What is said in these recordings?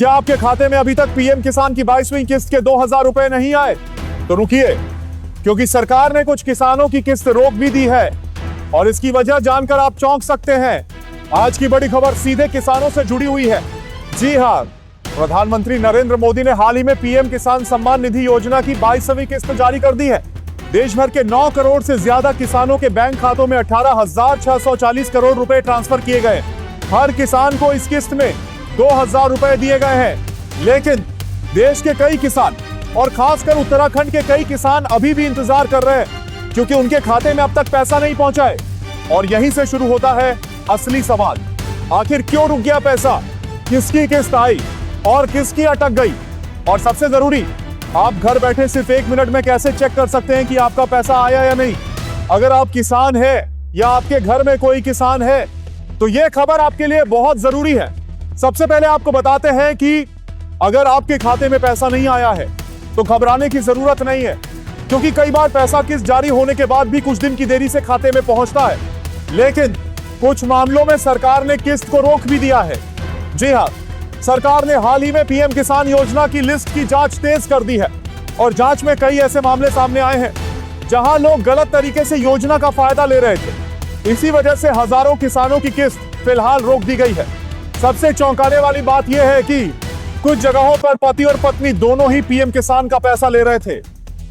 क्या आपके खाते में अभी तक पीएम किसान की 22वीं किस्त के 2000 रुपए नहीं आए? तो रुकिए, क्योंकि सरकार ने कुछ किसानों की किस्त रोक भी दी है और इसकी वजह जानकर आप चौंक सकते हैं। आज की बड़ी खबर सीधे किसानों से जुड़ी हुई है। जी हां, प्रधानमंत्री नरेंद्र मोदी ने हाल ही में पीएम किसान सम्मान निधि योजना की 22वीं किस्त जारी कर दी है। देश भर के 9 करोड़ से ज्यादा किसानों के बैंक खातों में 18,640 करोड़ रुपए ट्रांसफर किए गए। हर किसान को इस किस्त में 2000 रुपए दिए गए हैं। लेकिन देश के कई किसान और खासकर उत्तराखंड के कई किसान अभी भी इंतजार कर रहे हैं, क्योंकि उनके खाते में अब तक पैसा नहीं पहुंचा है। और यहीं से शुरू होता है असली सवाल, आखिर क्यों रुक गया पैसा, किसकी किस्त आई और किसकी अटक गई? और सबसे जरूरी, आप घर बैठे सिर्फ 1 मिनट में कैसे चेक कर सकते हैं कि आपका पैसा आया या नहीं? अगर आप किसान हैं या आपके घर में कोई किसान है तो यह खबर आपके लिए बहुत जरूरी है। सबसे पहले आपको बताते हैं कि अगर आपके खाते में पैसा नहीं आया है तो घबराने की जरूरत नहीं है, क्योंकि कई बार पैसा किस्त जारी होने के बाद भी कुछ दिन की देरी से खाते में पहुंचता है। लेकिन कुछ मामलों में सरकार ने किस्त को रोक भी दिया है। जी हां, सरकार ने हाल ही में पीएम किसान योजना की लिस्ट की जांच तेज कर दी है और जांच में कई ऐसे मामले सामने आए हैं जहां लोग गलत तरीके से योजना का फायदा ले रहे थे। इसी वजह से हजारों किसानों की किस्त फिलहाल रोक दी गई है। सबसे चौंकाने वाली बात यह है कि कुछ जगहों पर पति और पत्नी दोनों ही पीएम किसान का पैसा ले रहे थे,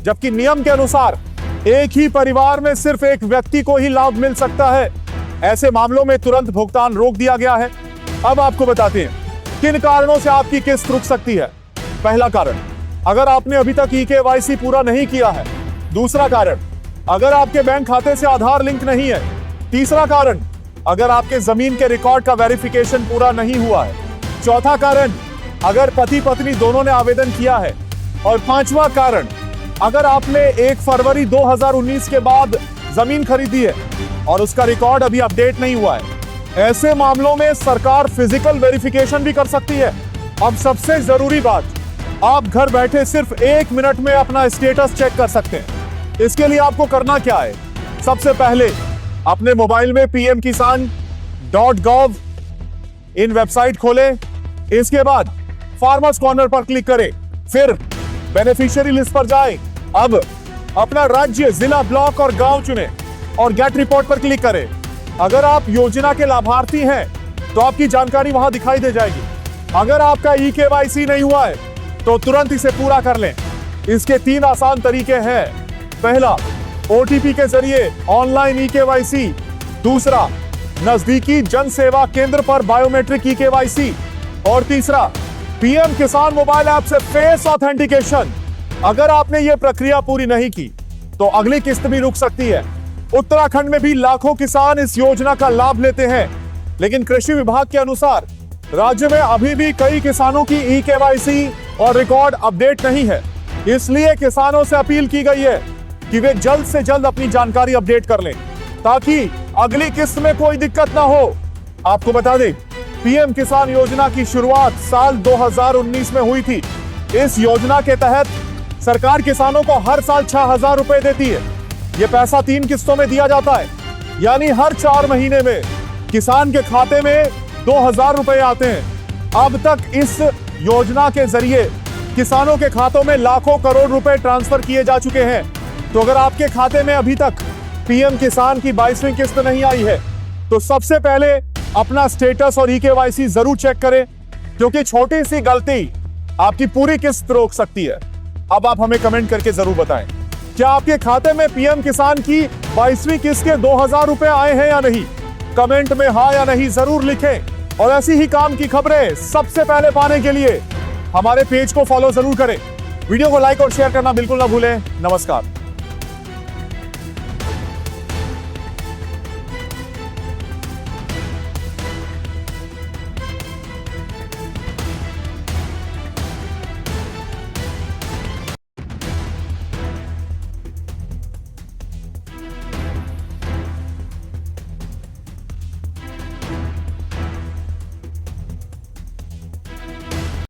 जबकि नियम के अनुसार एक ही परिवार में सिर्फ एक व्यक्ति को ही लाभ मिल सकता है। ऐसे मामलों में तुरंत भुगतान रोक दिया गया है। अब आपको बताते हैं किन कारणों से आपकी किस्त रुक सकती है। पहला कारण, अगर आपने अभी तक ई-केवाईसी पूरा नहीं किया है। दूसरा कारण, अगर आपके बैंक खाते से आधार लिंक नहीं है। तीसरा कारण, अगर आपके जमीन के रिकॉर्ड का वेरिफिकेशन पूरा नहीं हुआ है। चौथा कारण, अगर पति पत्नी दोनों ने आवेदन किया है। और पांचवा कारण, अगर आपने 1 फरवरी 2019 के बाद जमीन खरीदी है और उसका रिकॉर्ड अभी अपडेट नहीं हुआ है। ऐसे मामलों में सरकार फिजिकल वेरिफिकेशन भी कर सकती है। अब सबसे जरूरी बात, आप घर बैठे सिर्फ 1 मिनट में अपना स्टेटस चेक कर सकते हैं। इसके लिए आपको करना क्या है? सबसे पहले अपने मोबाइल में pmkisan.gov इन वेबसाइट खोलें। इसके बाद फार्मर्स कॉर्नर पर क्लिक करें, फिर बेनिफिशियरी लिस्ट पर जाएं। अब अपना राज्य, जिला, ब्लॉक और गांव चुनें और गेट रिपोर्ट पर क्लिक करें। अगर आप योजना के लाभार्थी हैं तो आपकी जानकारी वहां दिखाई दे जाएगी। अगर आपका ई-केवाईसी नहीं हुआ है तो तुरंत इसे पूरा कर लें। इसके 3 आसान तरीके हैं। पहला, ओटीपी के जरिए ऑनलाइन ई-केवाईसी। दूसरा, नजदीकी जन सेवा केंद्र पर बायोमेट्रिक ई-केवाईसी। और तीसरा, पीएम किसान मोबाइल ऐप से फेस ऑथेंटिकेशन। अगर आपने यह प्रक्रिया पूरी नहीं की तो अगली किस्त भी रुक सकती है। उत्तराखंड में भी लाखों किसान इस योजना का लाभ लेते हैं, लेकिन कृषि विभाग के अनुसार राज्य में अभी भी कई किसानों की ई-केवाईसी और रिकॉर्ड अपडेट नहीं है। इसलिए किसानों से अपील की गई है कि वे जल्द से जल्द अपनी जानकारी अपडेट कर लें, ताकि अगली किस्त में कोई दिक्कत ना हो। आपको बता दें, पीएम किसान योजना की शुरुआत साल 2019 में हुई थी। इस योजना के तहत सरकार किसानों को हर साल 6000 रुपए देती है। यह पैसा 3 किस्तों में दिया जाता है, यानी हर 4 महीने में किसान के खाते में 2000 रुपए आते हैं। अब तक इस योजना के जरिए किसानों के खातों में लाखों करोड़ रुपए ट्रांसफर किए जा चुके हैं। तो अगर आपके खाते में अभी तक पीएम किसान की 22वीं किस्त नहीं आई है तो सबसे पहले अपना स्टेटस और ई-केवाईसी जरूर चेक करें, क्योंकि छोटी सी गलती आपकी पूरी किस्त रोक सकती है। अब आप हमें कमेंट करके जरूर बताएं, क्या आपके खाते में पीएम किसान की 22वीं किस्त के 2000 रुपए आए हैं या नहीं? कमेंट में हाँ या नहीं जरूर लिखें। और ऐसी ही काम की खबरें सबसे पहले पाने के लिए हमारे पेज को फॉलो जरूर करें। वीडियो को लाइक और शेयर करना बिल्कुल ना भूलें। नमस्कार।